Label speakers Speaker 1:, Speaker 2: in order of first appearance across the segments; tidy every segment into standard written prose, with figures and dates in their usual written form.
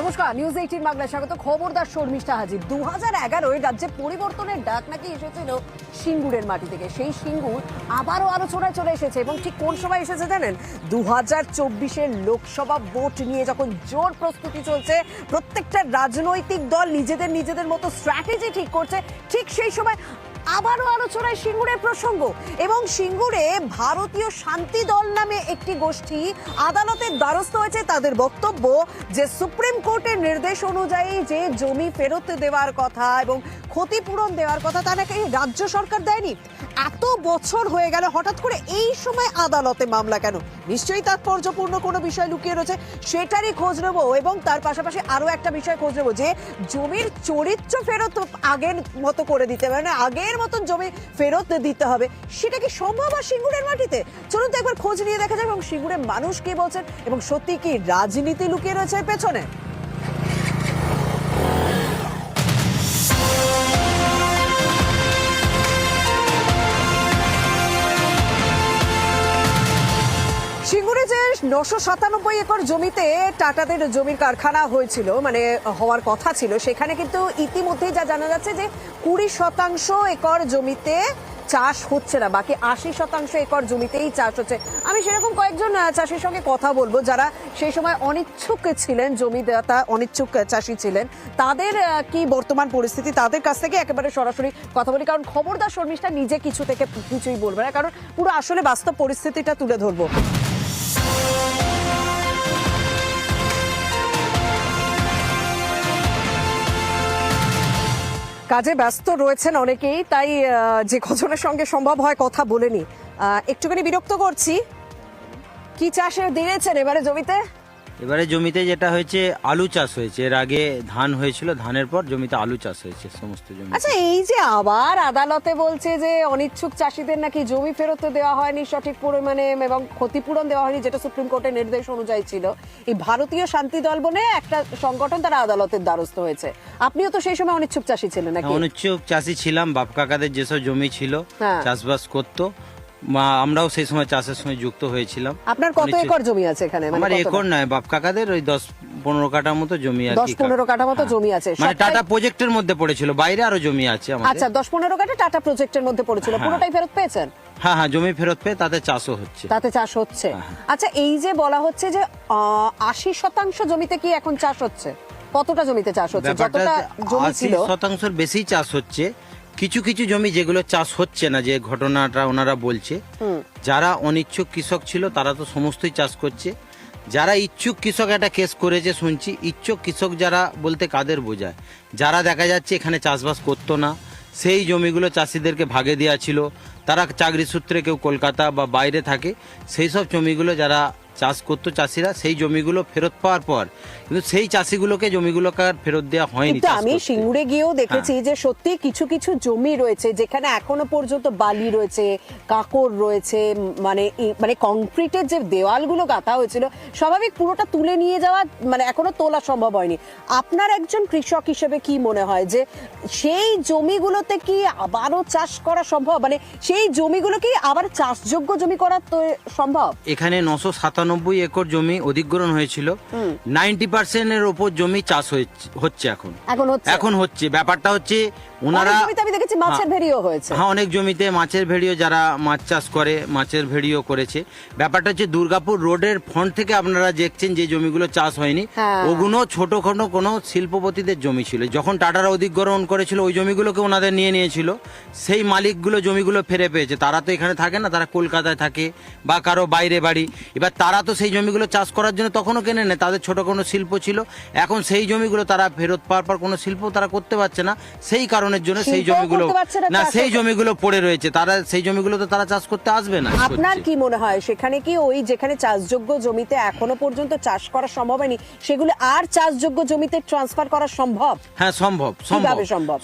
Speaker 1: নমস্কার, নিউজ 18 বাংলায় স্বাগত। খবরদার শর্মিষ্ঠা হাজির। 2011 রাজ্যে পরিবর্তনের ডাক নাকি এসেছিল সিঙ্গুরের মাটি থেকে। সেই সিঙ্গুর আবারও আলোচনায় চলে এসেছে এবং ঠিক কোন সময় এসেছে জানেন? 2024-এর লোকসভা ভোট নিয়ে যখন জোর প্রস্তুতি চলছে, প্রত্যেকটা রাজনৈতিক দল নিজেদের মতো স্ট্র্যাটেজি ঠিক করছে, ঠিক সেই সময় আবারও আলোচনায় সিঙ্গুরের প্রসঙ্গ। এবং সিঙ্গুরে ভারতীয় শান্তি দল নামে একটি গোষ্ঠী আদালতের দ্বারস্থ হয়েছে। তাদের বক্তব্য যে সুপ্রিম কোর্টের নির্দেশ অনুযায়ী যে জমি ফেরত দেওয়ার কথা এবং ক্ষতিপূরণ দেওয়ার কথা, তা নাকি রাজ্য সরকার দেয়নি। এত বছর হয়ে গেল, হঠাৎ করে এই সময় আদালতে মামলা কেন? নিশ্চয়ই তাৎপর্যপূর্ণ কোনো বিষয় লুকিয়ে রয়েছে, সেটারই খোঁজ নেবো। এবং তার পাশাপাশি আরো একটা বিষয় খোঁজ নেবো, যে জমির চরিত্র ফেরত আগের মতো করে দিতে হবে, মানে আগের মতন জমি ফেরত দিতে হবে, সেটা কি সম্ভব আর সিঙ্গুরের মাটিতে? চলুন তো একবার খোঁজ নিয়ে দেখা যাবে এবং সিঙ্গুরের মানুষ কি বলছেন এবং সত্যি কি রাজনীতি লুকিয়ে রয়েছে পেছনে। সিঙ্গুরে যে 997 একর জমিতে টাটাদের জমির কারখানা হয়েছিল, মানে হওয়ার কথা ছিল, সেখানে কিন্তু ইতিমধ্যেই যা জানা যাচ্ছে যে 20% একর জমিতে চাষ হচ্ছে না, বাকি 80% একর জমিতেই চাষ হচ্ছে। আমি সেরকম কয়েকজন চাষির সঙ্গে কথা বলবো যারা সেই সময় অনিচ্ছুক ছিলেন, জমিদাতা অনিচ্ছুক চাষি ছিলেন, তাদের কি বর্তমান পরিস্থিতি, তাদের কাছ থেকে একেবারে সরাসরি কথা বলি। কারণ খবরদার শর্মিষ্ঠা নিজে কিছু থেকে কিছুই বলবে না, কারণ পুরো আসলে বাস্তব পরিস্থিতিটা তুলে ধরবো। কাজে ব্যস্ত রয়েছেন অনেকেই, তাই যে কজনের সঙ্গে সম্ভব হয় কথা বলেনি। একটুখানি বিরক্ত করছি। কি চাষে দিয়েছেন এবারে জমিতে?
Speaker 2: এবারে জমিতে যেটা হয়েছে, আলু চাষ হয়েছে। এর আগে ধান হয়েছিল, ধানের পর জমিতে আলু চাষ হয়েছে সমস্ত জমি।
Speaker 1: আচ্ছা, এই যে আবার আদালতে বলছে যে অনিচ্ছুক চাষিদের নাকি জমি ফেরত দেওয়া হয়নি সঠিক পরিমাণে এবং ক্ষতিপূরণ দেওয়া হয়নি, যেটা সুপ্রিম কোর্টের নির্দেশ অনুযায়ী ছিল। এই ভারতীয় শান্তি দল বলে একটা সংগঠন, তারা আদালতের দ্বারস্থ হয়েছে। আপনিও তো সেই সময় অনিচ্ছুক চাষি ছিলেন নাকি?
Speaker 2: অনিচ্ছুক চাষি ছিলাম। বাপ কাকাদের যেসব জমি ছিল চাষবাস করতো, আমরাও সেই সময় চাষের সঙ্গে যুক্ত হয়েছিলাম।
Speaker 1: আপনার কত একর জমি আছে এখানে?
Speaker 2: আমার একর নয়, বাপ কাকাদের ওই 10-15 কাঠার মতো জমি আছে।
Speaker 1: 10-15 কাঠা মতো জমি আছে,
Speaker 2: মানে টাটা প্রজেক্টের মধ্যে পড়েছিল, বাইরে আরো জমি আছে আমাদের।
Speaker 1: আচ্ছা, 10-15 কাঠা টাটা প্রজেক্টের মধ্যে পড়েছিল, পুরোটাই ফেরত পেয়েছেন?
Speaker 2: হ্যাঁ হ্যাঁ, জমি ফেরত পেয়ে তাতে চাষও হচ্ছে।
Speaker 1: তাতে চাষ হচ্ছে। আচ্ছা, এই যে বলা হচ্ছে যে 80% জমিতে কি এখন চাষ হচ্ছে? কতটা জমিতে চাষ হচ্ছে? যতটা জমি ছিল
Speaker 2: 80%-এর বেশি চাষ হচ্ছে। কিছু কিছু জমি যেগুলো চাষ হচ্ছে না, যে ঘটনাটা ওনারা বলছে, যারা অনিচ্ছুক কৃষক ছিল তারা তো সমস্তই চাষ করছে। যারা ইচ্ছুক কৃষক একটা কেস করেছে শুনছি। ইচ্ছুক কৃষক যারা বলতে কাদের বোঝায়? যারা দেখা যাচ্ছে এখানে চাষবাস করতো না, সেই জমিগুলো চাষিদেরকে ভাগে দেওয়া ছিল, তারা চাকরি সূত্রে কেউ কলকাতা বা বাইরে থাকে, সেই সব জমিগুলো যারা চাষ করতো চাষিরা, সেই জমিগুলো ফেরত পাওয়ার পর কিন্তু সেই চাষিগুলোকে জমিগুলোকে আর ফেরত দেওয়া হয়নি।
Speaker 1: কিন্তু আমি সিঙ্গুরে গিয়েও দেখেছি যে সত্যি কিছু কিছু জমি রয়েছে যেখানে এখনো পর্যন্ত বালি রয়েছে, কাকর রয়েছে, মানে কংক্রিটের যে দেওয়ালগুলো গাঁথা হয়েছিল, স্বাভাবিক পুরোটা তুলে নিয়ে যাওয়া মানে এখনো তোলা সম্ভব হয়নি। আপনার একজন কৃষক হিসেবে কি মনে হয় যে সেই জমিগুলোতে কি আবারও চাষ করা সম্ভব? মানে সেই জমিগুলো কি আবার চাষযোগ্য জমি করা সম্ভব?
Speaker 2: এখানে 997 একর জমি অধিগ্রহণ হয়েছিল। 90%-এর উপর জমি চাষ হচ্ছে এখন হচ্ছে। ব্যাপারটা হচ্ছে ওনারা
Speaker 1: আমি দেখেছি মাছের ভেড়িও হয়েছে।
Speaker 2: হ্যাঁ, অনেক জমিতে মাছের ভেড়িও, যারা মাছ চাষ করে মাছের ভেড়িও করেছে। ব্যাপারটা হচ্ছে দুর্গাপুর রোডের ফ্রন্ট থেকে আপনারা দেখছেন যে জমিগুলো চাষ হয়নি, ওগুলো ছোটখাটো কোনো শিল্পপতিদের জমি ছিল। যখন টাটারা অধিগ্রহণ করেছিল ওই জমিগুলোকে ওনাদের নিয়েছিল। সেই মালিকগুলো জমিগুলো ফিরে পেয়েছে। তারা তো এখানে থাকে না, তারা কলকাতায় থাকে বা কারো বাইরে বাড়ি। এবার তারা তো সেই জমিগুলো চাষ করার জন্য তখনও কেনে নেয়, তাদের ছোট কোনো শিল্প ছিল। এখন সেই জমিগুলো তারা ফেরত পাওয়ার পর কোনো শিল্প তারা করতে পারছে না, সেই কারণের জন্য সেই জমিগুলো পড়ে রয়েছে। তারা সেই জমিগুলো তো তারা চাষ করতে আসবে না।
Speaker 1: আপনার কি মনে হয় সেখানে কি ওই যেখানে চাষযোগ্য জমিতে এখনো পর্যন্ত চাষ করা সম্ভব হয়নি, সেগুলো আর চাষযোগ্য জমিতে ট্রান্সফার করা সম্ভব?
Speaker 2: হ্যাঁ,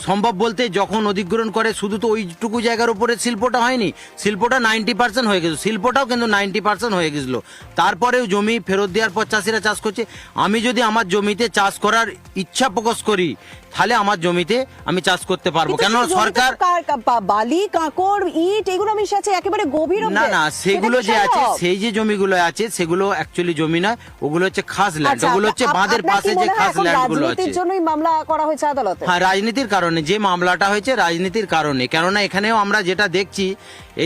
Speaker 2: সম্ভব বলতে যখন অধিগ্রহণ করে শুধু তো ওইটুকু জায়গার উপরে শিল্পটা হয়নি, শিল্পটা 90% হয়ে গেছিল, শিল্পটাও কিন্তু 90% হয়ে গেছিল। তারপরেও জমি ফেরত দেওয়ার পর চাষিরা চাষ করছে। আমি যদি আমার জমিতে চাষ করার ইচ্ছা প্রকাশ করি, তাহলে আমার জমিতে আমি চাষ করতে পারবো।
Speaker 1: কিন্তু
Speaker 2: কেন
Speaker 1: সেই জমিতে
Speaker 2: সরকার
Speaker 1: তো বালি, কাঁকড়, ইট এগুলো মিশে আছে একেবারে গভীর অব্দি।
Speaker 2: না না, সেগুলো
Speaker 1: সেটা কি
Speaker 2: যে আছে,
Speaker 1: সম্ভব?
Speaker 2: সেই যে জমিগুলো আছে সেগুলো অ্যাকচুয়ালি জমি নয়, ওগুলো হচ্ছে খাস ল্যান্ড।
Speaker 1: আচ্ছা,
Speaker 2: ওগুলো হচ্ছে বাঁধের
Speaker 1: আপনার কি
Speaker 2: পাশে যে
Speaker 1: মনে হয়
Speaker 2: খাস
Speaker 1: এখন
Speaker 2: ল্যান্ড গুলো আছে।
Speaker 1: রাজনীতির জন্যই মামলা করা হয়েছে আদালতে?
Speaker 2: হ্যাঁ, রাজনীতির কারণে যে মামলাটা হয়েছে, রাজনীতির কারণে। কেননা এখানেও আমরা যেটা দেখছি,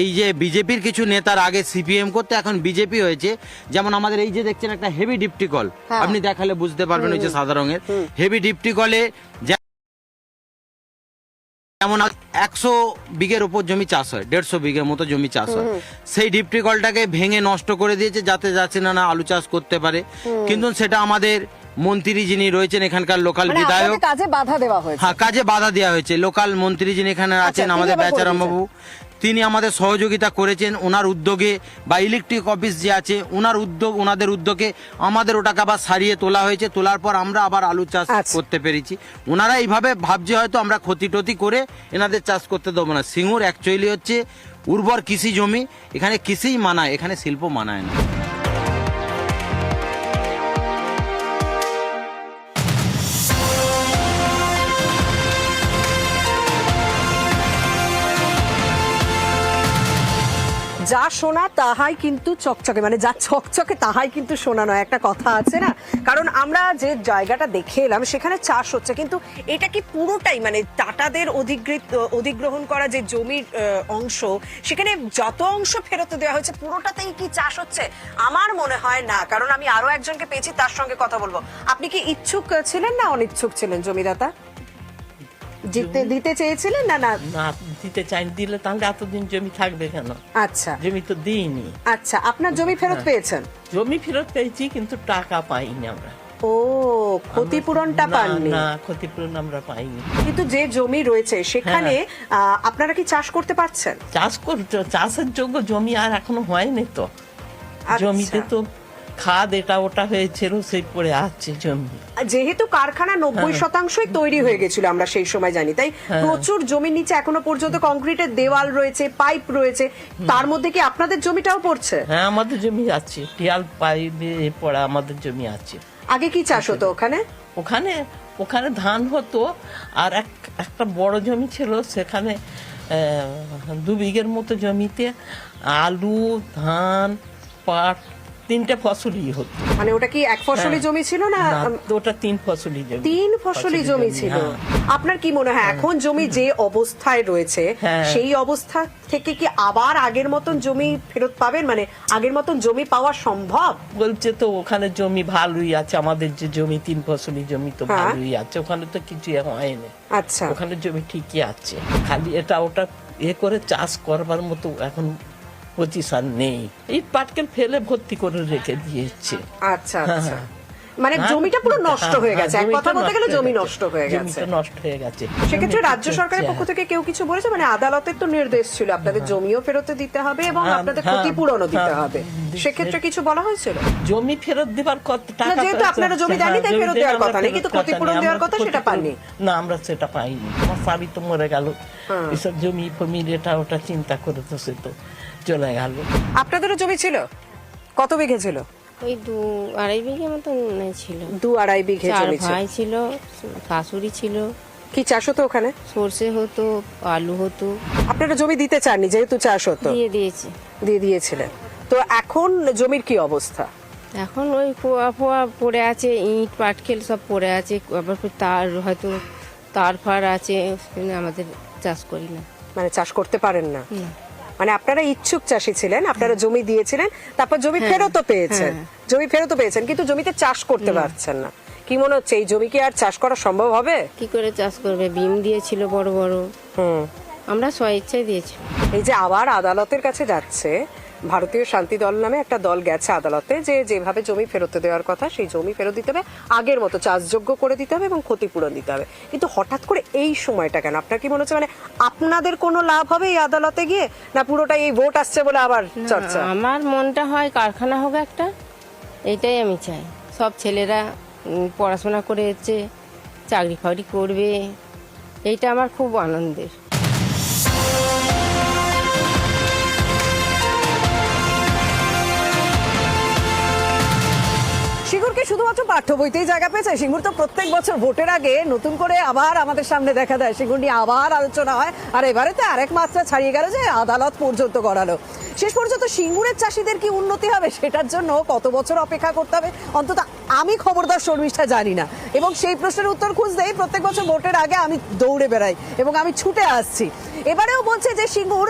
Speaker 2: এই যে বিজেপির কিছু নেতার আগে সিপিএম করতে, এখন বিজেপি হয়েছে। যেমন আমাদের এই যে দেখছেন একটা হেভি ডিপটি কল,
Speaker 1: হ্যাঁ।
Speaker 2: আপনি দেখালে বুঝতে পারবেন, ওই যে সাদা রঙের হেভি ডিপটি কলে যেমন 100 বিঘের উপর জমি চাষ হয়, 150 বিঘের মতো জমি চাষ হয়। সেই ডিপটি কলটাকে ভেঙে নষ্ট করে দিয়েছে যাতে যাচ্ছে না আলু চাষ করতে পারে। কিন্তু সেটা আমাদের মন্ত্রী যিনি রয়েছেন এখানকার লোকাল
Speaker 1: মানে
Speaker 2: বিধায়ক,
Speaker 1: আপনাদের কাজে বাধা দেওয়া হয়েছে?
Speaker 2: হ্যাঁ, কাজে বাধা দেওয়া হয়েছে। লোকাল মন্ত্রী যিনি এখানে আছেন
Speaker 1: তিনি
Speaker 2: আমাদের
Speaker 1: আবার
Speaker 2: বেচারাম
Speaker 1: করে
Speaker 2: বাবু, তিনি আমাদের সহযোগিতা করেছেন ওনার উদ্যোগে, বা ইলেকট্রিক অফিস যে আছে ওনাদের উদ্যোগে আমাদের ওটাকে আবার সারিয়ে তোলা হয়েছে। তোলার পর আমরা আবার আলু চাষ
Speaker 1: আচ্ছা।
Speaker 2: করতে পেরেছি। ওনারা এইভাবে ভাবছে হয়তো আমরা ক্ষতি টতি করে এনাদের চাষ করতে দেবো না। সিঙ্গুর অ্যাকচুয়ালি হচ্ছে উর্বর কৃষি জমি, এখানে কৃষিই মানায়, এখানে শিল্প মানায় না।
Speaker 1: যা সোনা তাহাই কিন্তু চকচকে, মানে যা চকচকে তাহাই কিন্তু সোনা নয়, একটা কথা আছে না? কারণ আমরা যে জায়গাটা দেখে এলাম সেখানে চাষ হচ্ছে, কিন্তু এটা কি পুরোটাই মানে টাটাদের অধিগ্রহণ করা যে জমির অংশ, সেখানে যত অংশ ফেরত দেওয়া হয়েছে পুরোটাতেই কি চাষ হচ্ছে? আমার মনে হয় না, কারণ আমি আরো একজনকে পেয়েছি, তার সঙ্গে কথা বলবো। আপনি কি ইচ্ছুক ছিলেন না অনিচ্ছুক ছিলেন জমিদাতা? দিতে চেয়েছিলেন না? না
Speaker 3: না, দিতে চাই, দিলে তাহলে এতদিন জমি থাকবে কেন?
Speaker 1: আচ্ছা
Speaker 3: জমি তো দিইনি।
Speaker 1: আচ্ছা, আপনার জমি ফেরত পেয়েছেন?
Speaker 3: জমি ফেরত পেয়েছি কিন্তু টাকা পাইনি আমরা।
Speaker 1: ও, ক্ষতিপূরণটা
Speaker 3: না,
Speaker 1: পাননি?
Speaker 3: না, ক্ষতিপূরণ আমরা পাইনি।
Speaker 1: কিন্তু যে জমি রয়েছে সেখানে আপনারা কি চাষ করতে পারছেন?
Speaker 3: চাষের যোগ্য জমি আর এখনো হয়নি তো।
Speaker 1: আচ্ছা।
Speaker 3: জমিতে তো খাদ এটা ওটা হয়েছিল, সেই পড়ে আছে জমি।
Speaker 1: যেহেতু কারখানা 90% তৈরি হয়ে গেছিল আমরা সেই সময় জানি, তাই প্রচুর জমির নিচে এখনো পর্যন্ত কংক্রিটের দেওয়াল রয়েছে, পাইপ রয়েছে, তার মধ্যে কি আপনাদের জমিটাও পড়ছে?
Speaker 3: হ্যাঁ, আমাদের জমি আছে, টিয়াল পাইপে পড়া আমাদের জমি আছে।
Speaker 1: আগে কি চাষ হতো ওখানে?
Speaker 3: ওখানে ধান হতো, আর একটা বড় জমি ছিল, সেখানে 2 বিঘের মতো জমিতে আলু, ধান, পাট, 3টে ফসলই হতো।
Speaker 1: মানে ওটা কি এক ফসলি জমি ছিল না?
Speaker 3: ওটা 3 ফসলি জমি।
Speaker 1: 3 ফসলি জমি ছিল। আপনার কি মনে হয় এখন জমি যে অবস্থায় রয়েছে সেই অবস্থা থেকে কি আবার আগের মতন জমি ফেরত পাবেন? মানে আগের মতন জমি পাওয়া সম্ভব?
Speaker 3: বলছে তো ওখানে জমি ভালোই আছে, আমাদের যে জমি 3 ফসলি জমি তো ভালোই আছে, ওখানে তো কিছু হয়নি।
Speaker 1: আচ্ছা,
Speaker 3: ওখানে জমি ঠিকই আছে, খালি এটা ওটা করে চাষ করবার মতো এখন পজিশন নেই। ইট পাটকেল ফেলে ভর্তি করে রেখে দিয়েছে।
Speaker 1: আচ্ছা আচ্ছা, মানে জমিটা পুরো নষ্ট হয়ে গেছে, এক কথা বলতে গেলে জমি নষ্ট হয়ে গেছে।
Speaker 3: জমিটা নষ্ট হয়ে গেছে।
Speaker 1: সেক্ষেত্রে রাজ্য সরকারের পক্ষ থেকে কেউ কিছু বলেছে? মানে আদালতের তো নির্দেশ ছিল আপনাদের জমিও ফেরত দিতে হবে এবং আপনাদের ক্ষতিপূরণও দিতে হবে, সেক্ষেত্রে কিছু বলা হয়েছিল?
Speaker 3: জমি ফেরত দেবার কথা, টাকা
Speaker 1: যেহেতু আপনারা জমি দেননি তাই ফেরত দেওয়ার কথা নেই, কিন্তু ক্ষতিপূরণ দেওয়ার কথা সেটা পাননি?
Speaker 3: না, আমরা সেটা পাইনি। আমার স্বামী তো মরে গেল, এসব জমি ফমি এটা ওটা চিন্তা করে তো সে তো চলে গেল।
Speaker 1: আপনাদেরও জমি ছিল? কত বিঘে ছিল?
Speaker 4: ওই 2-2.5 বিঘে মতন ছিল।
Speaker 1: 2-2.5 বিঘে
Speaker 4: 4
Speaker 1: জমি ছিল।
Speaker 4: ভাই ছিল, শাশুড়ি ছিল।
Speaker 1: কি চাষ হতো ওখানে?
Speaker 4: সর্ষে হতো, আলু হতো।
Speaker 1: আপনারা জমি দিতে চাননি যেহেতু চাষ হতো?
Speaker 4: দিয়ে
Speaker 1: দিয়েছিলেন। তো এখন জমির কি অবস্থা?
Speaker 4: এখন ওই পোয়া ফোয়া পড়ে আছে, ইট পাটকেল সব পড়ে আছে, আবার তার হয়তো তার ফার আছে, আমাদের চাষ করি না।
Speaker 1: মানে চাষ করতে পারেন না? মানে আপনারা ইচ্ছুক চাষী ছিলেন, আপনারা জমি দিয়েছিলেন, তারপর জমি ফেরতও পেয়েছেন, জমি ফেরতও পেয়েছেন, কিন্তু জমিতে চাষ করতে পারছেন না। কি মনে হচ্ছে এই জমি কি আর চাষ করা সম্ভব হবে?
Speaker 4: কি করে চাষ করবে? বিম দিয়েছিল বড় বড়, আমরা স্বেচ্ছায় দিয়েছি।
Speaker 1: এই যে আবার আদালতের কাছে যাচ্ছে, ভারতীয় শান্তি দল নামে একটা দল গেছে আদালতে, যে যেভাবে জমি ফেরত দেওয়ার কথা সেই জমি ফেরত দিতে হবে, আগের মতো চাষযোগ্য করে দিতে হবে এবং ক্ষতিপূরণ দিতে হবে। কিন্তু হঠাৎ করে এই সময়টা কেন? আপনার কি মনে হচ্ছে মানে আপনাদের কোনো লাভ হবে এই আদালতে গিয়ে, না পুরোটাই এই ভোট আসছে বলে আবার চর্চা?
Speaker 4: আমার মনটা হয় কারখানা হোক একটা, এটাই আমি চাই। সব ছেলেরা পড়াশোনা করে এসছে, চাকরি ফাকরি করবে, এইটা আমার খুব আনন্দের।
Speaker 1: শিগুরকে শুধুমাত্র পাঠ্য বইতেই জায়গা পেয়েছে? সিঙ্গুর তো প্রত্যেক বছর ভোটের আগে নতুন করে আবার আমাদের সামনে দেখা দেয়, সিঙ্গুর নিয়ে আবার আলোচনা হয়। আর এবারে তো আরেক মাত্রা ছাড়িয়ে গেল যে আদালত পর্যন্ত করালো। শেষ পর্যন্ত সিঙ্গুরের চাষিদের কি উন্নতি হবে সেটার জন্য কত বছর অপেক্ষা করতে হবে অন্তত আমি খবরদার শর্মিষ্ঠা জানি না। এবং সেই প্রশ্নের উত্তর খুঁজতেই প্রত্যেক বছর ভোটের আগে আমি দৌড়ে বেড়াই এবং আমি ছুটে আসছি। এবারেও বলছে যে সিঙ্গুর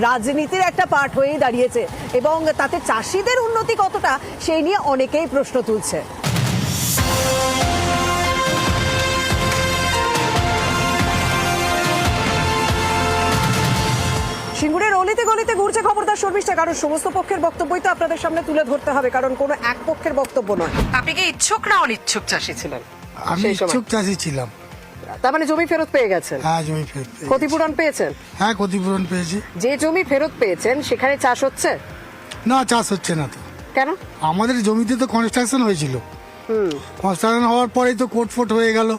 Speaker 1: রাজনীতির একটা পার্ট হয়েই দাঁড়িয়েছে এবং তাতে চাষিদের উন্নতি কতটা সেই নিয়ে অনেকেই প্রশ্ন তুলছে। সিঙ্গুরের অলিতে গলিতে ঘুরছে খবরদার শর্মিষ্ঠা, কারণ সমস্ত পক্ষের বক্তব্যই তো আপনাদের সামনে তুলে ধরতে হবে, কারণ কোনো এক পক্ষের বক্তব্য নয়। আপনি কি ইচ্ছুক না অনিচ্ছুক চাষি ছিলেন?
Speaker 5: আমি
Speaker 1: সেই সময়?
Speaker 5: ইচ্ছুক চাষি ছিলাম।
Speaker 1: তার মানে জমি ফেরত পেয়ে গেছেন?
Speaker 5: হ্যাঁ, জমি ফেরত পেয়েছি।
Speaker 1: ক্ষতিপূরণ পেয়েছেন?
Speaker 5: হ্যাঁ, ক্ষতিপূরণ পেয়েছি।
Speaker 1: যে জমি ফেরত পেয়েছেন সেখানে চাষ হচ্ছে?
Speaker 5: না, চাষ হচ্ছে না তো।
Speaker 1: কেন?
Speaker 5: আমাদের জমিতে তো কনস্ট্রাকশন হয়েছিল, কনস্ট্রাকশন হওয়ার পরেই তো কোট ফোট হয়ে গেল,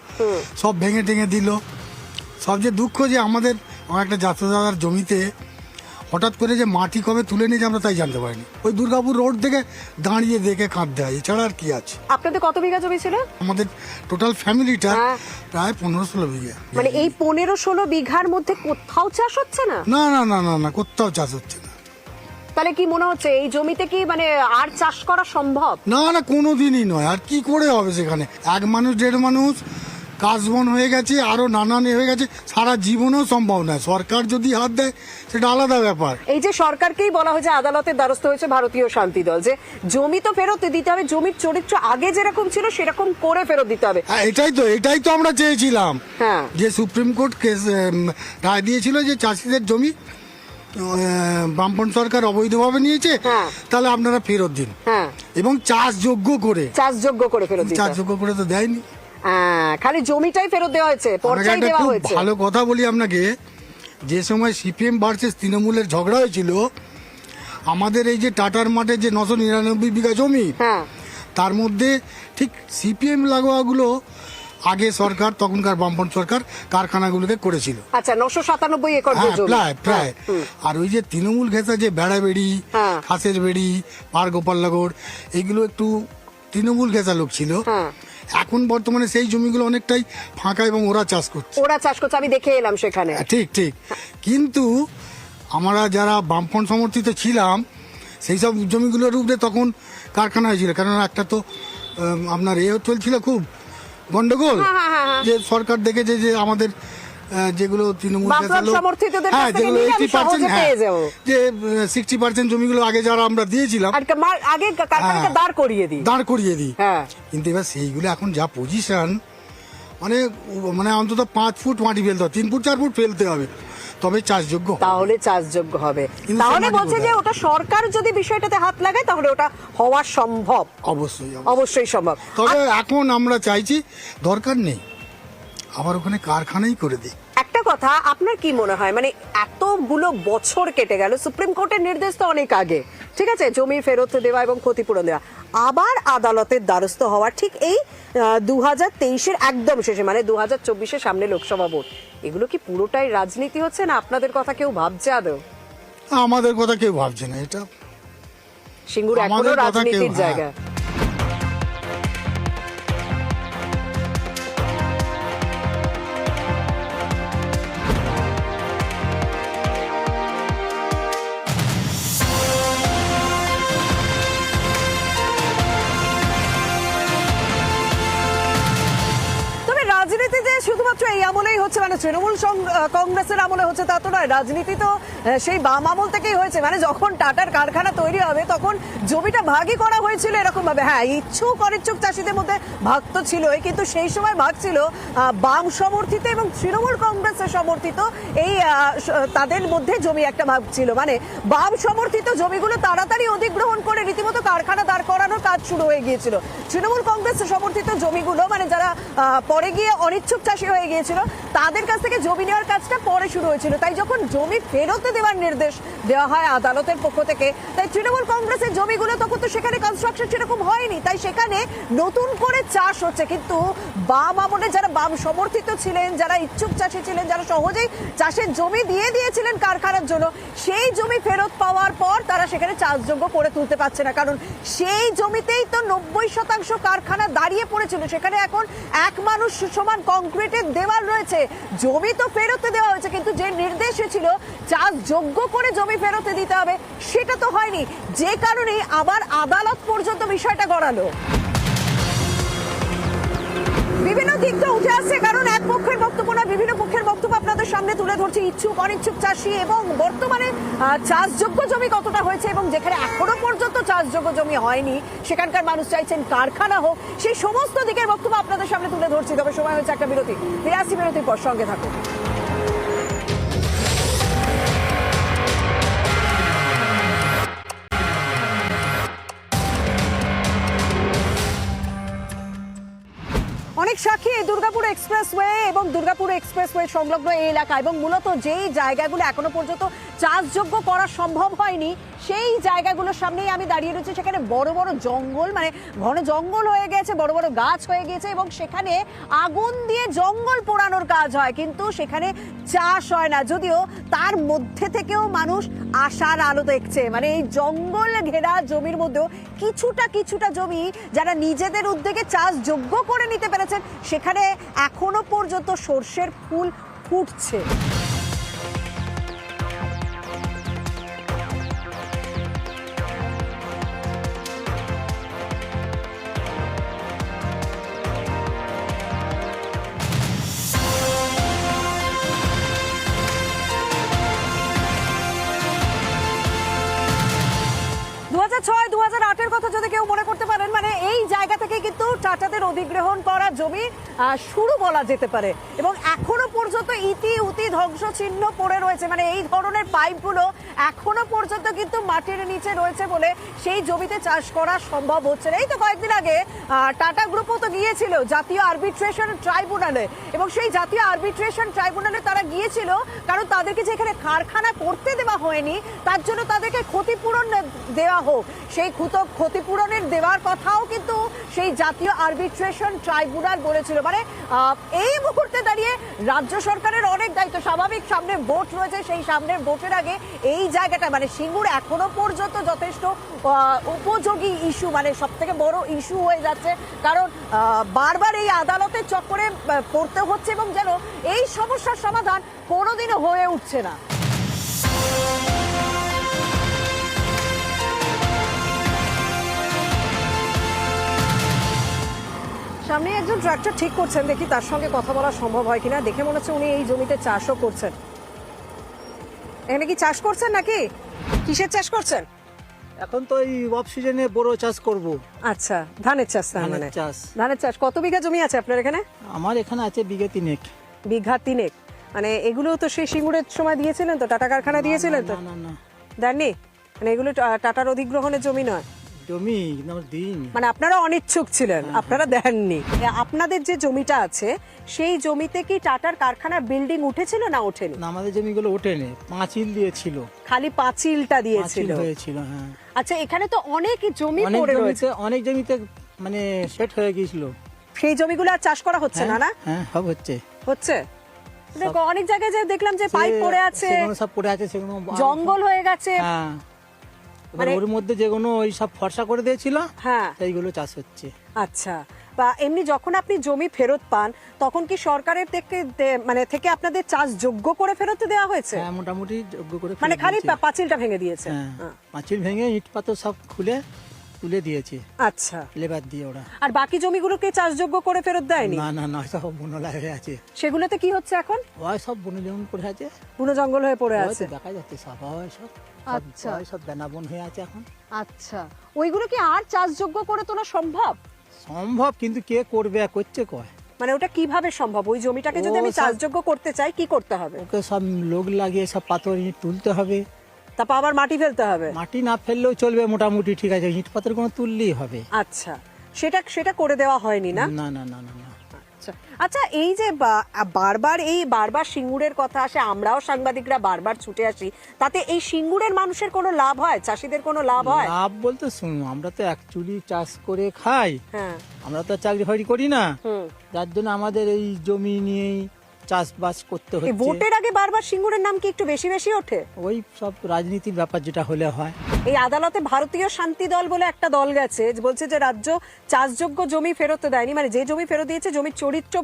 Speaker 5: সব ভেঙে টেঙে দিল। সবচেয়ে দুঃখ যে আমার একটা যাত্রাদার জমিতে হঠাৎ করে যে মাটি কবে তুলে নিয়েছে আমরা তাই জানতে পারিনি। ওই দুর্গাপুর রোড থেকে দাঁড়িয়ে দেখে কাঁদতে হয়, এছাড়া আর কি আছে।
Speaker 1: আপনাদের কত বিঘা জমি ছিল?
Speaker 5: আমাদের টোটাল ফ্যামিলিটা
Speaker 1: হ্যাঁ।
Speaker 5: প্রায় 15-16 বিঘা।
Speaker 1: মানে এই 15-16 বিঘার মধ্যে কোথাও চাষ হচ্ছে না?
Speaker 5: না না না না না, কোথাও চাষ হচ্ছে না।
Speaker 1: তাহলে কি মনে হচ্ছে এই জমিতে কি মানে আর চাষ করা সম্ভব?
Speaker 5: না না, কোনোদিনই নয়। আর কি করে হবে সেখানে? এক মানুষ দেড় মানুষ কাজবন হয়ে গেছে, আরো নানান হয়ে গেছে, সারা জীবনেও সম্ভব নয়। সরকার যদি হাত দেয় সেটা আলাদা ব্যাপার।
Speaker 1: এই যে সরকারকেই বলা হয়েছে, আদালতের দ্বারস্থ হয়েছে ভারতীয় শান্তি দল, যে জমি তো ফেরত দিতে হবে, জমির চরিত্র আগে যেরকম ছিল সেরকম করে ফেরত দিতে হবে।
Speaker 5: হ্যাঁ, এটাই তো আমরা চেয়েছিলাম।
Speaker 1: হ্যাঁ।
Speaker 5: যে সুপ্রিম কোর্ট কেস রায় দিয়েছিল যে চাষিদের জমি বামপন্থী সরকার অবৈধভাবে নিয়েছে,
Speaker 1: হ্যাঁ।
Speaker 5: তাহলে আপনারা ফেরত দিন।
Speaker 1: হ্যাঁ,
Speaker 5: এবং চাষযোগ্য করে
Speaker 1: ফেরত দিতে হবে।
Speaker 5: চাষযোগ্য করে তো দেয়নি।
Speaker 1: খালি জমিটাই ফেরত দেওয়া হয়েছে,
Speaker 5: আপনাকে
Speaker 1: পর্যায়
Speaker 5: একটা
Speaker 1: দেওয়া
Speaker 5: খুব
Speaker 1: হয়েছে।
Speaker 5: ভালো কথা বলি আপনাকে, যে সময় সিপিএম ভার্সেস তৃণমূলের ঝগড়া হয়েছিল, আমাদের এই যে টাটার মাঠে যে 999 বিঘা জমি,
Speaker 1: হ্যাঁ,
Speaker 5: তার মধ্যে ঠিক সিপিএম লাগোয়াগুলো আগে সরকার, তখনকার বামপন্থী সরকার কারখানাগুলোকে করেছিল।
Speaker 1: আচ্ছা, 997 একর
Speaker 5: হ্যাঁ,
Speaker 1: জমি।
Speaker 5: প্রায়। আর ওই যে তৃণমূল ঘেঁষা যে বেড়াবেড়ি,
Speaker 1: হ্যাঁ।
Speaker 5: খাসের বেড়ি, পার গোপালনগর, এগুলো একটু তৃণমূল ঘেঁষা লোক ছিল।
Speaker 1: হ্যাঁ।
Speaker 5: এখন বর্তমানে সেই জমিগুলো অনেকটাই ফাঁকা এবং ওরা চাষ করছে।
Speaker 1: আমি দেখে এলাম সেখানে।
Speaker 5: ঠিক। কিন্তু আমরা যারা বামপন্থী সমর্থিত ছিলাম, সেই সব জমিগুলোর উপরে তখন কারখানা হয়েছিল। কেননা একটা তো আপনার চলছিল খুব গন্ডগোল, যে সরকার দেখেছে যে আমাদের যেগুলো তৃণমূল
Speaker 1: সমর্থিতদের কাছ থেকে নিলে আমি সহজে পেয়ে যাব।
Speaker 5: যে 60% জমিগুলো আগে যারা আমরা দিয়েছিলাম,
Speaker 1: আগে কারখানাটা দাঁড় করিয়ে দিই।
Speaker 5: হ্যাঁ। কিন্তু এবার সেইগুলো এখন যা পজিশন, মানে অন্তত 5 ফুট মাটি ফেলতে হবে, 3 ফুট 4 ফুট ফেলতে হবে, তবে চাষযোগ্য,
Speaker 1: তাহলে চাষযোগ্য হবে।
Speaker 5: কিন্তু
Speaker 1: তাহলে
Speaker 5: সে মাটি
Speaker 1: বলছে যে
Speaker 5: কোথায়?
Speaker 1: ওটা সরকার যদি বিষয়টাতে হাত লাগায় তাহলে ওটা হওয়া সম্ভব। অবশ্যই সম্ভব।
Speaker 5: তবে এখন আমরা চাইছি দরকার নেই, আবার ওখানে কারখানাই করে দিই।
Speaker 1: একটা কথা, আপনার কি মনে হয়, মানে এতগুলো বছর কেটে গেল, সুপ্রিম কোর্টের নির্দেশ তো অনেক আগে, ঠিক আছে, জমি ফেরত দেওয়া এবং ক্ষতিপূরণ দেওয়া, আবার আদালতের দ্বারস্থ হওয়া ঠিক এই 2023-এর একদম শেষে, মানে 2024-এর সামনে লোকসভা ভোট, এগুলো কি পুরোটাই রাজনীতি হচ্ছে না আপনাদের কথা কেউ ভাবছে আদৌ?
Speaker 5: আমাদের কথা কেউ ভাবছে না, এটা
Speaker 1: সিঙ্গুর এখনো
Speaker 5: আমাদের কথা
Speaker 1: রাজনীতির
Speaker 5: কেউ-
Speaker 1: জায়গা। রাজনীতি যে শুধুমাত্র এই আমলেই হচ্ছে, মানে তৃণমূল কংগ্রেসের আমলে হচ্ছে তা তো নয়। রাজনীতি তো সেই বাম আমল থেকেই হয়েছে। মানে যখন টাটার কারখানা তৈরি হবে তখন জমিটা ভাগই করা হয়েছিল এরকম ভাবে। হ্যাঁ, ইচ্ছুক অনিচ্ছুক চাষিদের মধ্যে ভাগ তো ছিলই, কিন্তু সেই সময় ভাগ ছিল বাম সমর্থিত এবং তৃণমূল কংগ্রেসের সমর্থিত, এই তাদের মধ্যে জমি একটা ভাগ ছিল। মানে বাম সমর্থিত জমিগুলো তাড়াতাড়ি অধিগ্রহণ করে রীতিমতো কারখানা দাঁড় করানোর কাজ শুরু হয়ে গিয়েছিল। তৃণমূল কংগ্রেস সমর্থিত জমিগুলো, মানে যারা পরে গিয়ে অনিচ্ছুক চাষি হয়ে গিয়েছিল, তাদের কাছ থেকে জমি নেওয়ার কাজটা পরে শুরু হয়েছিল। তাই যখন জমি ফেরত দেওয়ার নির্দেশ দেওয়া হয় আদালতের পক্ষ থেকে, তাই তৃণমূল কংগ্রেসের জমিগুলো তখন তো সেখানে কনস্ট্রাকশন সেরকম হয়নি, তাই সেখানে নতুন করে চাষ হচ্ছে। কিন্তু বাম আমলে যারা বাম সমর্থিত ছিলেন, যারা ইচ্ছুক চাষি ছিলেন, যারা সহজেই চাষের জমি দিয়ে দিয়েছিলেন কারখানার জন্য, সেই জমি ফেরত পাওয়ার পর তারা সেখানে চাষযোগ্য করে তুলতে পারছে না, কারণ সেই জমিতেই তো 90% কারখানা দাঁড়িয়ে পড়েছিল। সেখানে এখন এক মানুষ সমান কংক্রিটের দেওয়াল রয়েছে। জমি তো ফেরত দেওয়া হয়েছে, কিন্তু যে নির্দেশ ছিল চাষযোগ্য করে জমি ফেরত দিতে হবে, সেটা তো হয়নি, যে কারণে আবার আদালত পর্যন্ত বিষয়টা গড়ালো। বিভিন্ন দিক তো উঠে আসছে, কারণ এক পক্ষের বক্তব্য না, বিভিন্ন পক্ষের বক্তব্য আপনাদের সামনে তুলে ধরছে, ইচ্ছুক অনিচ্ছুক চাষি এবং বর্তমানে চাষযোগ্য জমি কতটা হয়েছে এবং যেখানে এখনো পর্যন্ত চাষযোগ্য জমি হয়নি সেখানকার মানুষ চাইছেন কারখানা হোক, সেই সমস্ত দিকের বক্তব্য আপনাদের সামনে তুলে ধরছি। তবে সময় হচ্ছে একটা বিরতি, ফিরে আসছি বিরতির পর, সঙ্গে থাকুন। অনেক সাক্ষী এই দুর্গাপুর এক্সপ্রেসওয়ে এবং দুর্গাপুর এক্সপ্রেসওয়ে সংলগ্ন এই এলাকা, এবং মূলত যেই জায়গাগুলো এখনো পর্যন্ত চাষযোগ্য করা সম্ভব হয়নি সেই জায়গাগুলোর সামনেই আমি দাঁড়িয়ে রয়েছি। সেখানে বড় বড় জঙ্গল, মানে ঘন জঙ্গল হয়ে গেছে, বড় বড় গাছ হয়ে গেছে এবং সেখানে আগুন দিয়ে জঙ্গল পোড়ানোর কাজ হয়, কিন্তু সেখানে চাষ হয় না। যদিও তার মধ্যে থেকেও মানুষ আশার আলো দেখছে, মানে এই জঙ্গল ঘেরা জমির মধ্যেও কিছুটা জমি যারা নিজেদের উদ্যোগে চাষযোগ্য করে নিতে পেরেছেন, সেখানে এখনো পর্যন্ত সর্ষের ফুল ফুটছে। দু 2008-এর কথা যদি কেউ মনে করতে পারেন, মানে এই জায়গা থেকে কিন্তু টাটাদের অধিগ্রহণ করা জমি শুরু বলা যেতে পারে, এবং এখনো পর্যন্ত ইতি উতি ধ্বংস চিহ্ন পড়ে রয়েছে। মানে এই ধরনের পাইপগুলো এখনো পর্যন্ত কিন্তু মাটির নিচে রয়েছে বলে সেই জমিতে চাষ করা সম্ভব হচ্ছে না। এই তো কয়েকদিন আগে টাটা গ্রুপও তো গিয়েছিল জাতীয় আরবিট্রেশন ট্রাইব্যুনালে, এবং সেই জাতীয় আরবিট্রেশন ট্রাইব্যুনালে তারা গিয়েছিল কারণ তাদেরকে যেখানে কারখানা করতে দেওয়া হয়নি তার জন্য তাদেরকে ক্ষতিপূরণ দেওয়া হোক, সেই ক্ষতিপূরণের দেওয়ার কথাও কিন্তু সেই জাতীয় আরবিট্রেশন ট্রাইব্যুনাল বলেছিল। মানে এই মুহূর্তে দাঁড়িয়ে রাজ্য সরকারের অনেক দায়িত্ব, স্বাভাবিক সামনে ভোট রয়েছে, সেই সামনের ভোটের আগে এই জায়গাটা মানে সিঙ্গুর এখনো পর্যন্ত যথেষ্ট উপযোগী ইস্যু, মানে সব থেকে বড় ইস্যু হয়ে যাচ্ছে, কারণ বারবার এই আদালতের চক্করে পড়তে হচ্ছে এবং যেন এই সমস্যার সমাধান কোনোদিনও হয়ে উঠছে না। সামনে একজন ট্রাক্টর ঠিক করছেন, দেখি তার সঙ্গে কথা বলা সম্ভব হয় কিনা। দেখে মনে হচ্ছে উনি এই জমিতে চাষও করছেন। এখানে কি চাষ করছেন নাকি কিসের চাষ করছেন?
Speaker 6: এখন তো এই অফ সিজনে বড় চাষ করব।
Speaker 1: আচ্ছা, ধানের চাষ। তার মানে ধানের চাষ। কত বিঘা জমি আছে আপনার এখানে?
Speaker 6: আমার এখানে আছে বিঘা তিনেক।
Speaker 1: বিঘা তিনেক, মানে এগুলো তো সেই সিঙ্গুরের সময় দিয়েছিলেন তো, টাটা কারখানা দিয়েছিলেন তো?
Speaker 6: না
Speaker 1: দেননি, মানে এগুলো টাটার অধিগ্রহণের জমি নয়,
Speaker 6: জমি দিন,
Speaker 1: মানে আপনারা অনিচ্ছুক ছিলেন, আপনারা দেননি। আপনাদের যে জমিটা আছে সেই জমিতে কি টাটার কারখানার বিল্ডিং উঠেছিল না ওঠেনি?
Speaker 6: না, আমাদের জমিগুলো ওঠেনি, পাঁচিল দিয়েছিল,
Speaker 1: খালি পাঁচিলটা দিয়েছিল।
Speaker 6: হয়েছিল। হ্যাঁ,
Speaker 1: আচ্ছা, এখানে তো অনেক জমি পড়ে রয়েছে,
Speaker 6: অনেক জমিতে মানে সেট হয়ে গিয়েছিল,
Speaker 1: সেই জমিগুলো আর চাষ করা হচ্ছে না? না,
Speaker 6: হ্যাঁ সব হচ্ছে।
Speaker 1: দেখো অনেক জায়গায় যে দেখলাম যে পাইপ পড়ে আছে,
Speaker 6: সেগুলো সব পড়ে আছে, সেগুলো
Speaker 1: জঙ্গল হয়ে গেছে।
Speaker 6: হ্যাঁ, মানে ওর মধ্যে যেগুলো ওই সব ফর্সা করে দিয়েছিল,
Speaker 1: হ্যাঁ,
Speaker 6: সেইগুলো চাষ হচ্ছে।
Speaker 1: আচ্ছা, বা এমনি যখন আপনি জমি ফেরত পান তখন কি সরকারের থেকে আপনাদের চাষ যোগ্য করে ফেরত দেওয়া হয়েছে?
Speaker 6: হ্যাঁ, মোটামুটি যোগ্য করে,
Speaker 1: মানে খালি পাঁচিলটা ভেঙে দিয়েছে?
Speaker 6: হ্যাঁ, পাঁচিল ভেঙে ইট পাথর সব খুলে তুলে দিয়েছে।
Speaker 1: আচ্ছা,
Speaker 6: লেবার দিয়ে ওরা।
Speaker 1: আর বাকি জমিগুলোকে চাষযোগ্য করে ফেরত দেয়নি?
Speaker 6: না, সব বনলা হয়ে আছে।
Speaker 1: সেগুলোতে কি হচ্ছে এখন?
Speaker 6: ওই সব বন জঙ্গল পড়ে আছে,
Speaker 1: বন জঙ্গল হয়ে পড়ে আছে,
Speaker 6: দেখা যাচ্ছে সব। সব
Speaker 1: আচ্ছা,
Speaker 6: সব বেনাবন হয়ে আছে এখন।
Speaker 1: আচ্ছা, ওইগুলো কি আর চাষযোগ্য করে তোলা সম্ভব?
Speaker 6: সম্ভব, কিন্তু কে করবে, করছে কয়।
Speaker 1: মানে ওটা কিভাবে সম্ভব? ওই জমিটাকে যদি আমি চাষযোগ্য করতে চাই কি করতে হবে?
Speaker 6: ওকে সব লোক লাগিয়ে সব পাথর ইট তুলতে হবে,
Speaker 1: তারপর আবার মাটি ফেলতে হবে।
Speaker 6: মাটি না ফেললেও চলবে মোটামুটি, ঠিক আছে, ইট পাথর কোনো তুললেই হবে।
Speaker 1: আচ্ছা, সেটা করে দেওয়া হয়নি? না,
Speaker 6: না না না না না।
Speaker 1: আচ্ছা আচ্ছা, এই যে বারবার সিঙ্গুরের কথা আসে, আমরাও সাংবাদিকরা বারবার ছুটে আসি, তাতে এই সিঙ্গুরের মানুষের কোনো লাভ হয়, চাষিদের কোনো লাভ হয়?
Speaker 6: লাভ বলতে শুনুন, আমরা তো অ্যাকচুয়ালি চাষ করে খাই,
Speaker 1: হ্যাঁ,
Speaker 6: আমরা তো চাকরি ফাকরি করি না,
Speaker 1: হুম।
Speaker 6: যার জন্য আমাদের এই জমি নিয়েই চাষবাস করতে
Speaker 1: এই
Speaker 6: হচ্ছে।
Speaker 1: ভোটের আগে বারবার সিঙ্গুরের নাম কি একটু বেশি বেশি ওঠে?
Speaker 6: ওই সব রাজনীতির ব্যাপার যেটা হলে হয়।
Speaker 1: এই আদালতে ভারতীয় শান্তি দল বলে একটা দল গেছে, বলছে যে রাজ্য চাষযোগ্য জমি ফেরত দেয়নি, মানে যে জমি ফেরত দিয়েছে জমির চরিত্র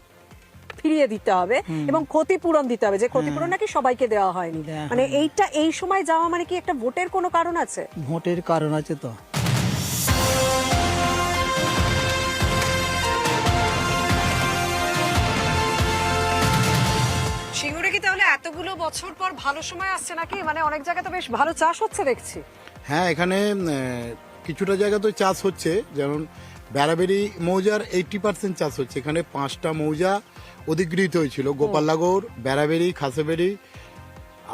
Speaker 1: ফিরিয়ে দিতে হবে এবং ক্ষতিপূরণ দিতে হবে, যে ক্ষতিপূরণ নাকি সবাইকে দেওয়া হয়নি।
Speaker 6: দেয়া
Speaker 1: মানে এইটা এই সময় যাওয়া মানে কি একটা ভোটের কোনো কারণ আছে?
Speaker 6: ভোটের কারণ আছে তো।
Speaker 1: সিঙ্গুরে কি তাহলে এতগুলো বছর পর ভালো সময় আসছে নাকি? মানে অনেক জায়গায় তো বেশ ভালো চাষ হচ্ছে দেখছি।
Speaker 7: হ্যাঁ, এখানে কিছুটা জায়গা তো চাষ হচ্ছে, যেমন বেড়াবেড়ি মৌজার 80% চাষ হচ্ছে। এখানে 5টা মৌজা অধিগৃহীত হয়েছিল, গোপালনগর, বেড়াবেড়ি, খাসেবেড়ি,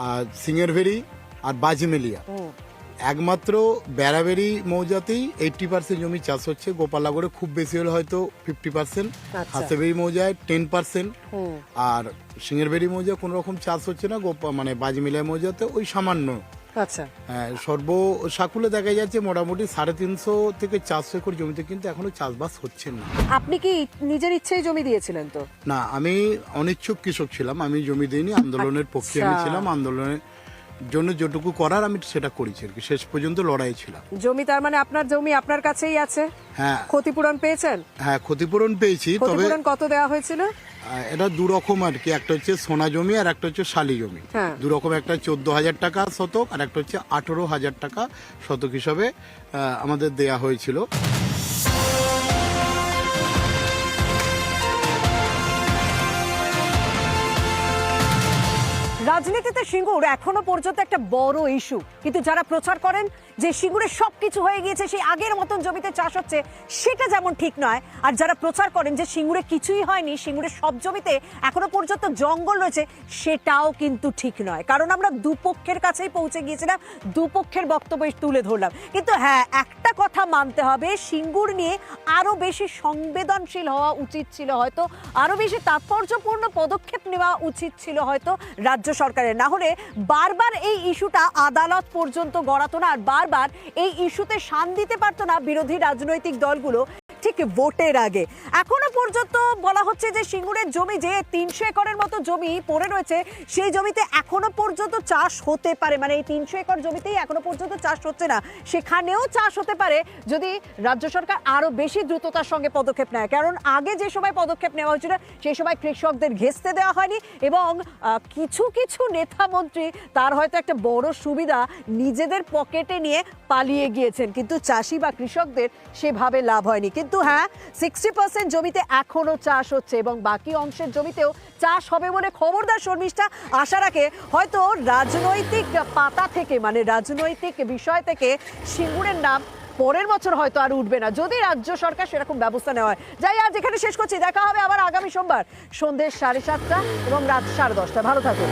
Speaker 7: আর সিঙ্গেরভেড়ি আর বাজিমেলিয়া। একমাত্র বেড়াবেড়ি মৌজাতেই 80% জমি চাষ হচ্ছে। গোপালনগরে খুব বেশি হলে হয়তো 50%,
Speaker 1: আচ্ছা।
Speaker 7: খাসেবেড়ি মৌজায় 10%, আর সিঙ্গেরভেড়ি মৌজা কোনো রকম চাষ হচ্ছে না। মানে বাজিমেলিয়া মৌজাতে ওই সামান্য।
Speaker 1: আচ্ছা,
Speaker 7: হ্যাঁ, সাকুলে দেখা যাচ্ছে মোটামুটি 350 থেকে 400 একর জমিতে কিন্তু এখনো চাষবাস হচ্ছে না।
Speaker 1: আপনি কি নিজের ইচ্ছেই জমি দিয়েছিলেন? তো
Speaker 7: না, আমি অনিচ্ছুক কৃষক ছিলাম, আমি জমি দিইনি, আন্দোলনের পক্ষে আমি ছিলাম, আন্দোলনের জন্য যেটুকু করার আমি সেটা করেছি আর কি, শেষ পর্যন্ত লড়াই ছিলাম।
Speaker 1: জমি তার মানে আপনার জমি আপনার কাছেই আছে?
Speaker 7: হ্যাঁ,
Speaker 1: ক্ষতিপূরণ পেয়েছেন?
Speaker 7: হ্যাঁ, ক্ষতিপূরণ পেয়েছি। তবে
Speaker 1: ক্ষতিপূরণ কত দেওয়া হয়েছিল?
Speaker 7: এটা দু রকম আর কি, একটা হচ্ছে সোনা জমি আর একটা হচ্ছে শালি জমি।
Speaker 1: হ্যাঁ।
Speaker 7: দু রকম, একটা 14,000 টাকা শতক আর একটা হচ্ছে 18,000 টাকা শতক হিসাবে আমাদের দেয়া হয়েছিল।
Speaker 1: রাজনীতিতে সিঙ্গুর এখনো পর্যন্ত একটা বড় ইস্যু, কিন্তু যারা প্রচার করেন যে সিঙ্গুরে সবকিছু হয়ে গিয়েছে, সেই আগের মতন জমিতে চাষ হচ্ছে, সেটা যেমন ঠিক নয়। আর যারা প্রচার করেন যে সিঙ্গুরে কিছুই হয়নি, সিঙ্গুরের সব জমিতে এখনো পর্যন্ত জঙ্গল রয়েছে, সেটাও কিন্তু ঠিক নয়। কারণ আমরা দুপক্ষের কাছেই পৌঁছে গিয়েছিলাম, দুপক্ষের বক্তব্য তুলে ধরলাম। কিন্তু হ্যাঁ, একটা কথা মানতে হবে, সিঙ্গুর নিয়ে আরো বেশি সংবেদনশীল হওয়া উচিত ছিল, হয়তো আরো বেশি তাৎপর্যপূর্ণ পদক্ষেপ নেওয়া উচিত ছিল হয়তো রাজ্য সরকারের। না হলে বারবার এই ইস্যুটা আদালত পর্যন্ত গড়াতো না, আর বারবার এই ইস্যুতে শান দিতে পারতো না বিরোধী রাজনৈতিক দলগুলো ঠিক ভোটের আগে। এখনো পর্যন্ত বলা হচ্ছে যে সিঙ্গুরের জমি, যে 300 একরের মতো জমি পড়ে রয়েছে, সেই জমিতে এখনো পর্যন্ত চাষ হতে পারে। মানে এই 300 একর জমিতেই এখনো পর্যন্ত চাষ হচ্ছে না, সেখানেও চাষ হতে পারে যদি রাজ্য সরকার আরো বেশি দ্রুততার সঙ্গে পদক্ষেপ নেয়। কারণ আগে যে সময় পদক্ষেপ নেওয়া হয়েছিল, সেই সময় কৃষকদের ঘেঁষতে দেওয়া হয়নি, এবং কিছু কিছু নেতা মন্ত্রী তার হয়তো একটা বড় সুবিধা নিজেদের পকেটে নিয়ে পালিয়ে গিয়েছেন, কিন্তু চাষি বা কৃষকদের সেভাবে লাভ হয়নি। কিন্তু হ্যাঁ, 60% জমিতে এখনো চাষ হচ্ছে এবং বাকি অংশের জমিতেও চাষ হবে বলে খবরদার শর্মিষ্ঠা আশা রাখে। হয়তো রাজনৈতিক পাতা থেকে, মানে রাজনৈতিক বিষয় থেকে সিঙ্গুরের নাম পরের বছর হয়তো আর উঠবে না, যদি রাজ্য সরকার সেরকম ব্যবস্থা নেওয়া হয়। যাই, আজ এখানে শেষ করছি, দেখা হবে আবার আগামী সোমবার সন্ধ্যে 7:30 এবং রাত 10:30। ভালো থাকুন।